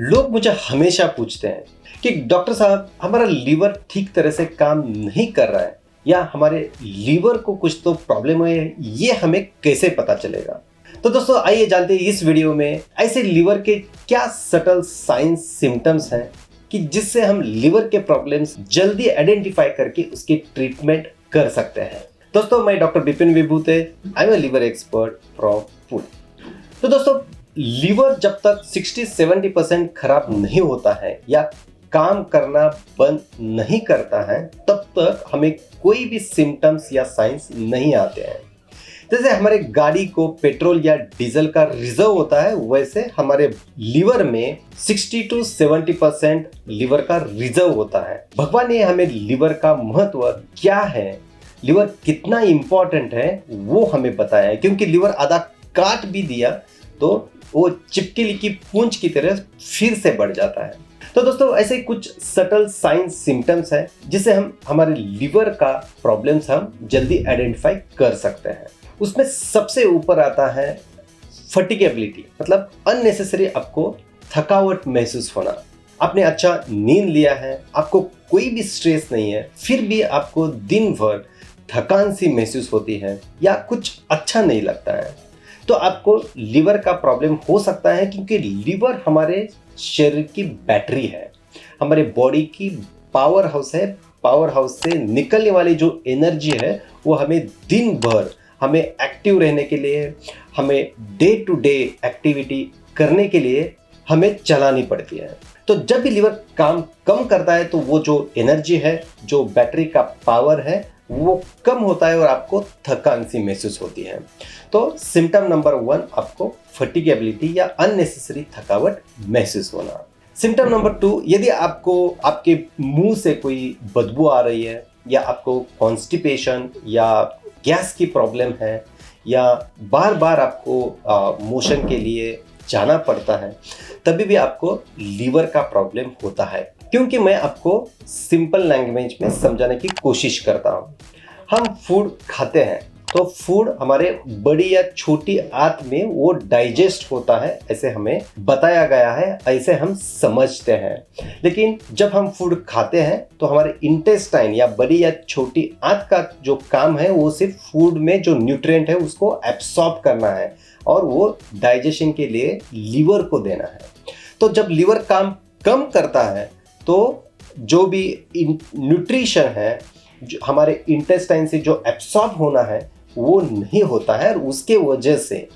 लोग मुझे हमेशा पूछते हैं कि डॉक्टर साहब हमारा लीवर ठीक तरह से काम नहीं कर रहा है या हमारे लीवर को कुछ तो प्रॉब्लम है, ये हमें कैसे पता चलेगा। तो दोस्तों आइए जानते हैं इस वीडियो में ऐसे लीवर के क्या सटल साइंस सिम्टम्स हैं कि जिससे हम लीवर के प्रॉब्लम्स जल्दी आइडेंटिफाई करके उसकी ट्रीटमेंट कर सकते हैं। दोस्तों मैं doctor Vipin Vibhute, I am a liver expert from Pune. तो दोस्तों लीवर जब तक 60-70% खराब नहीं होता है या काम करना बंद नहीं करता है तब तक हमें कोई भी सिम्टम्स या साइंस नहीं आते हैं। जैसे हमारे गाड़ी को पेट्रोल या डीजल का रिजर्व होता है, वैसे हमारे लीवर में 60-70% लीवर का रिजर्व होता है। भगवान ने हमें लीवर का महत्व क्या है, लीवर कितना इंपॉर्टेंट है वो हमें बताया है, क्योंकि लीवर आधा काट भी दिया तो वो चिपकली की पूंछ की तरह फिर से बढ़ जाता है। तो दोस्तों ऐसे कुछ सटल साइंस सिम्टम्स हैं जिससे हम हमारे लीवर का प्रॉब्लम्स हम जल्दी आइडेंटिफाई कर सकते हैं। उसमें सबसे ऊपर आता है फटीगेबिलिटी, मतलब अननेसेसरी आपको थकावट महसूस होना। आपने अच्छा नींद लिया है, आपको कोई भी स्ट्रेस नहीं है, फिर भी आपको दिन भर थकान सी महसूस होती है या कुछ अच्छा नहीं लगता है, तो आपको लीवर का प्रॉब्लम हो सकता है। क्योंकि लीवर हमारे शरीर की बैटरी है, हमारे बॉडी की पावर हाउस है। पावर हाउस से निकलने वाली जो एनर्जी है वो हमें दिन भर हमें एक्टिव रहने के लिए, हमें डे टू डे एक्टिविटी करने के लिए हमें चलानी पड़ती है। तो जब भी लीवर काम कम करता है तो वो जो एनर्जी है, जो बैटरी का पावर है, वो कम होता है और आपको थकान सी महसूस होती है। तो सिम्टम नंबर 1 आपको फटीगेबिलिटी या अननेसेसरी थकावट महसूस होना। सिम्टम नंबर 2, यदि आपको आपके मुंह से कोई बदबू आ रही है या आपको कॉन्स्टिपेशन या गैस की प्रॉब्लम है या बार बार आपको मोशन के लिए जाना पड़ता है, तभी भी आपको लीवर का प्रॉब्लम होता है। क्योंकि मैं आपको सिंपल लैंग्वेज में समझाने की कोशिश करता हूँ। हम फूड खाते हैं तो फूड हमारे बड़ी या छोटी आंत में वो डाइजेस्ट होता है, ऐसे हमें बताया गया है, ऐसे हम समझते हैं। लेकिन जब हम फूड खाते हैं तो हमारे इंटेस्टाइन या बड़ी या छोटी आंत का जो काम है वो सिर्फ फूड में जो न्यूट्रिएंट है उसको एब्सॉर्ब करना है और वो डाइजेशन के लिए लीवर को देना है। तो जब लीवर काम कम करता है तो जो भी न्यूट्रिशन है जो हमारे इंटेस्टाइन से जो एब्सॉर्ब होना है वो नहीं होता है, और उसके वजह से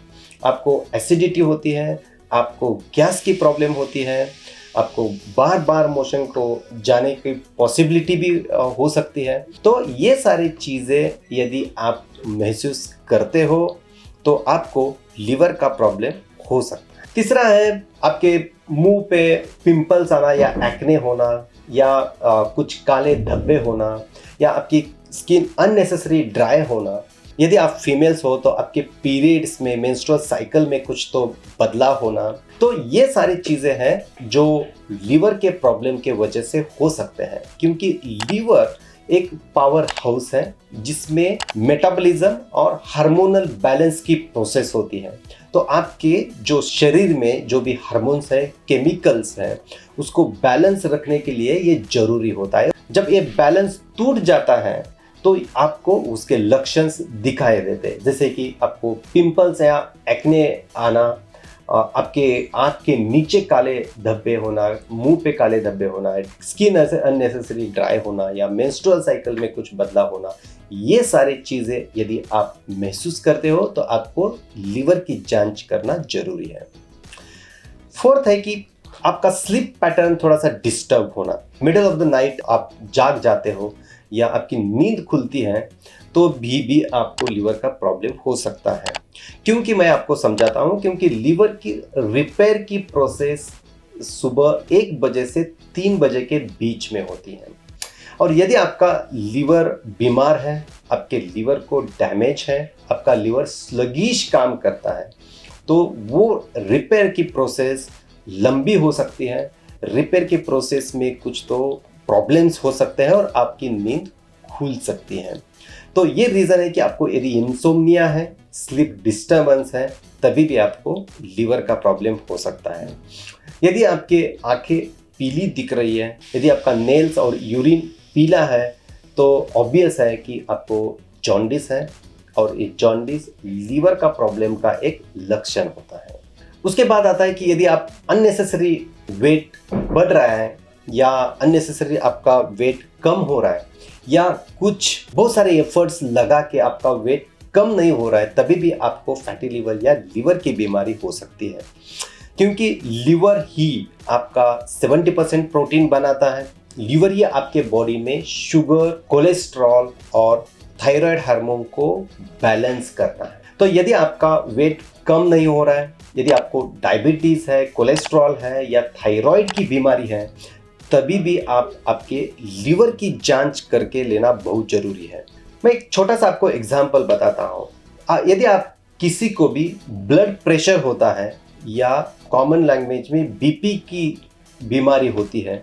आपको एसिडिटी होती है, आपको गैस की प्रॉब्लम होती है, आपको बार बार मोशन को जाने की पॉसिबिलिटी भी हो सकती है। तो ये सारी चीज़ें यदि आप महसूस करते हो तो आपको लीवर का प्रॉब्लम हो सकता है। तीसरा है आपके मुंह पे पिंपल्स आना या एक्ने होना या कुछ काले धब्बे होना या आपकी स्किन अननेसेसरी ड्राई होना। यदि आप फीमेल्स हो तो आपके पीरियड्स में, मेंस्ट्रुअल साइकिल में कुछ तो बदलाव होना। तो ये सारी चीज़ें हैं जो लीवर के प्रॉब्लम के वजह से हो सकते हैं, क्योंकि लीवर एक पावर हाउस है जिसमें मेटाबॉलिज्म और हार्मोनल बैलेंस की प्रोसेस होती है। तो आपके जो शरीर में जो भी हार्मोन्स है, केमिकल्स हैं, उसको बैलेंस रखने के लिए ये जरूरी होता है। जब ये बैलेंस टूट जाता है तो आपको उसके लक्षण दिखाई देते हैं, जैसे कि आपको पिंपल्स या एक्ने आना, आपके आँख के नीचे काले धब्बे होना, मुंह पे काले धब्बे होना, स्किन ऐसे अननेसेसरी ड्राई होना या मेंस्ट्रुअल साइकिल में कुछ बदलाव होना। ये सारी चीज़ें यदि आप महसूस करते हो तो आपको लीवर की जांच करना जरूरी है। फोर्थ है कि आपका स्लीप पैटर्न थोड़ा सा डिस्टर्ब होना। मिडिल ऑफ द नाइट आप जाग जाते हो या आपकी नींद खुलती है तो भी आपको लीवर का प्रॉब्लम हो सकता है। क्योंकि मैं आपको समझाता हूँ, क्योंकि लीवर की रिपेयर की प्रोसेस सुबह 1 बजे से 3 बजे के बीच में होती है, और यदि आपका लीवर बीमार है, आपके लीवर को डैमेज है, आपका लीवर स्लगिश काम करता है, तो वो रिपेयर की प्रोसेस लंबी हो सकती है। रिपेयर की प्रोसेस में कुछ तो प्रॉब्लम्स हो सकते हैं और आपकी नींद खुल सकती है। तो ये रीज़न है कि आपको यदि इंसोम्निया है, स्लीप डिस्टर्बेंस है, तभी भी आपको लीवर का प्रॉब्लम हो सकता है। यदि आपके आंखें पीली दिख रही है, यदि आपका नेल्स और यूरिन पीला है, तो ऑब्वियस है कि आपको जॉन्डिस है, और ये जॉन्डिस लीवर का प्रॉब्लम का एक लक्षण होता है। उसके बाद आता है कि यदि आप अननेसेसरी वेट बढ़ रहा है, या अननेसेसरी आपका वेट कम हो रहा है, या कुछ बहुत सारे एफर्ट्स लगा के आपका वेट कम नहीं हो रहा है, तभी भी आपको फैटी लिवर या लीवर की बीमारी हो सकती है। क्योंकि लीवर ही आपका 70% प्रोटीन बनाता है। लीवर ही आपके बॉडी में शुगर, कोलेस्ट्रॉल और थायराइड हार्मोन को बैलेंस करता है। तो यदि आपका वेट कम नहीं हो रहा है, यदि आपको डायबिटीज़ है, कोलेस्ट्रॉल है या थायराइड की बीमारी है, तभी भी आप आपके लीवर की जांच करके लेना बहुत ज़रूरी है। मैं एक छोटा सा आपको एग्जांपल बताता हूँ। यदि आप किसी को भी ब्लड प्रेशर होता है या कॉमन लैंग्वेज में बीपी की बीमारी होती है,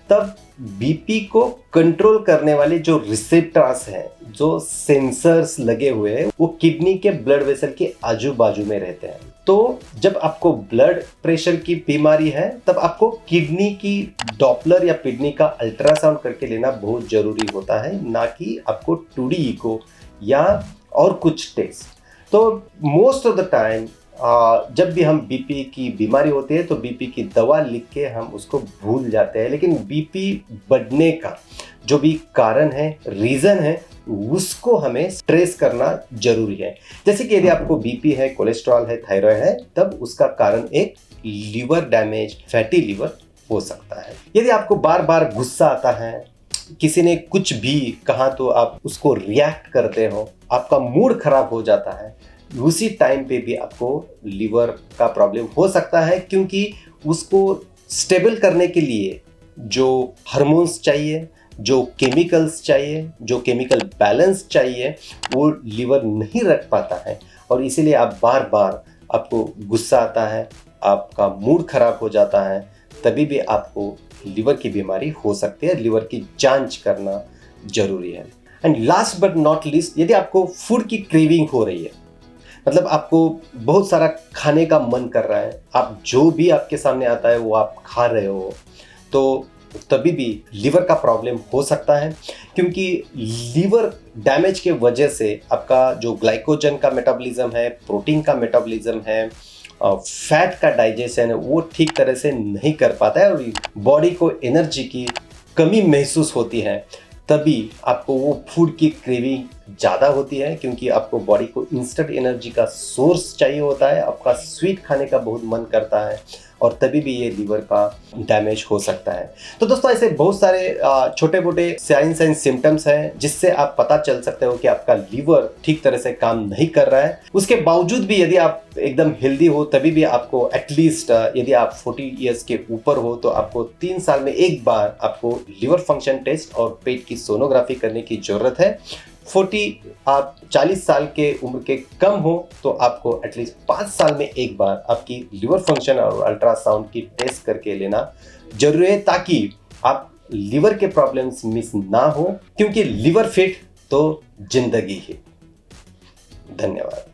तब बीपी को कंट्रोल करने वाले जो रिसेप्टर्स हैं, जो सेंसर्स लगे हुए हैं, वो किडनी के ब्लड वेसल के आजू बाजू में रहते हैं। तो जब आपको ब्लड प्रेशर की बीमारी है, तब आपको किडनी की डॉपलर या किडनी का अल्ट्रासाउंड करके लेना बहुत जरूरी होता है, ना कि आपको 2D इको या और कुछ टेस्ट। तो मोस्ट ऑफ द टाइम जब भी हम बीपी की बीमारी होती है तो बीपी की दवा लिख के हम उसको भूल जाते हैं, लेकिन बीपी बढ़ने का जो भी कारण है, रीज़न है, उसको हमें ट्रेस करना जरूरी है। जैसे कि यदि आपको बीपी है, कोलेस्ट्रॉल है, थायराइड है, तब उसका कारण एक लीवर डैमेज, फैटी लीवर हो सकता है। यदि आपको बार बार गुस्सा आता है, किसी ने कुछ भी कहा तो आप उसको रिएक्ट करते हो, आपका मूड खराब हो जाता है, उसी टाइम पे भी आपको लीवर का प्रॉब्लम हो सकता है, क्योंकि उसको स्टेबल करने के लिए जो हार्मोन्स चाहिए, जो केमिकल्स चाहिए, जो केमिकल बैलेंस चाहिए, वो लीवर नहीं रख पाता है, और इसीलिए आप बार बार आपको गुस्सा आता है, आपका मूड खराब हो जाता है, तभी भी आपको लीवर की बीमारी हो सकती है। लीवर की जांच करना जरूरी है। And last but not least, यदि आपको फूड की क्रेविंग हो रही है, मतलब आपको बहुत सारा खाने का मन कर रहा है, आप जो भी आपके सामने आता है वो आप खा रहे हो, तो तभी भी लीवर का प्रॉब्लम हो सकता है। क्योंकि लीवर डैमेज के वजह से आपका जो ग्लाइकोजन का मेटाबॉलिज्म है, प्रोटीन का मेटाबॉलिज्म है, फैट का डाइजेशन है, वो ठीक तरह से नहीं कर पाता है, और बॉडी को एनर्जी की कमी महसूस होती है। तभी आपको वो फूड की क्रेविंग ज़्यादा होती है, क्योंकि आपको बॉडी को इंस्टेंट एनर्जी का सोर्स चाहिए होता है, आपका स्वीट खाने का बहुत मन करता है, और तभी भी ये लीवर का डैमेज हो सकता है। तो दोस्तों, ऐसे बहुत सारे छोटे मोटे साइंस एंड सिम्टम्स हैं जिससे आप पता चल सकते हो कि आपका लीवर ठीक तरह से काम नहीं कर रहा है। उसके बावजूद भी यदि आप एकदम हेल्दी हो, तभी भी आपको एटलीस्ट यदि आप 40 ईयर्स के ऊपर हो, तो आपको 3 साल में एक बार आपको लीवर फंक्शन टेस्ट और पेट की सोनोग्राफी करने की ज़रूरत है। 40 साल के उम्र के कम हो तो आपको एटलीस्ट 5 साल में एक बार आपकी लिवर फंक्शन और अल्ट्रासाउंड की टेस्ट करके लेना जरूरी है, ताकि आप लिवर के प्रॉब्लम्स मिस ना हो, क्योंकि लिवर फिट तो जिंदगी ही। धन्यवाद।